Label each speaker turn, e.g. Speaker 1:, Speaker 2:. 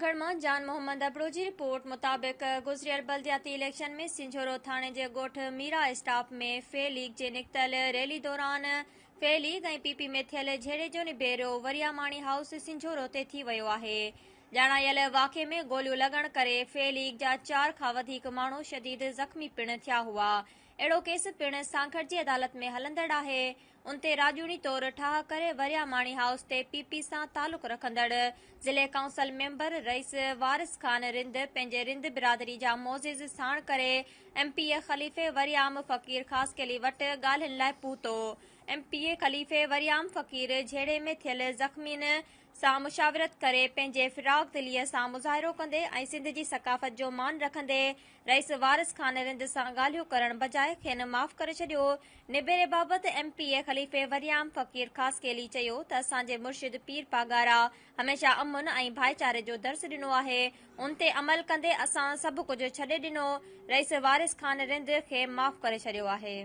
Speaker 1: सांगड़ में जान मोहम्मद अबड़ो की रिपोर्ट मुताबिक गुजरियल बल्दियाती इलेक्शन में सिंझोरो थाने के गोठ मीरा स्टाफ में फे लीग के निकतल रैली दौरान फे लीग और पीपी में थियल झेड़े जो निबेरो वरियामाणी हाउस सिंझोरो ते थी वियो आहे। ॼाणायल वाक़े में गोलियूं लगण करे फे लीग जा 4 खां वधीक माण्हू शदीद ज़ख़्मी पिण थिया हुआ। अहिड़ो केस पिण सांगड़ जी अदालत में हलंदड़ आहे। उनते राजूनी तौर ठाह करे वरियामाणी हाउस ते पीपी सां तालुक रखंदड़ ज़िले काउंसिल मेंबर रईस वारिस खान रिंद पंहिंजे रिंद बिरादरी जा मोज़िज़ साण करे एमपीए ख़लीफ़े वरियाम फ़कीर ख़ासकेली वटि ॻाल्हियुनि लाइ पहुतो। एमपीए ख़लीफ़े वरियाम फ़कीर झेड़े में थियल ज़ख़्मियुनि सां मुशावरत करे पंहिंजे फिराक दिलीअ सां मुज़ाहिरो कंदे ऐं सिंध जी सक़ाफ़त जो मान रखंदे रईस वारिस खान रिंद सां ॻाल्हियूं करण बजाए खेनि माफ़ करे छॾियो। निबेरे बाबति एमपीए ख़लीफ़े वरियाम फ़कीर ख़ासकेली चयो त असांजे मुर्शिद पीर पागारा हमेशा अमन ऐं भाईचारे जो दर्स ॾिनो आहे। उन ते अमल कंदे असां सभु कुझु छॾे ॾिनो। रईस वारिस खान रिंद खे माफ़ करे छॾियो आहे।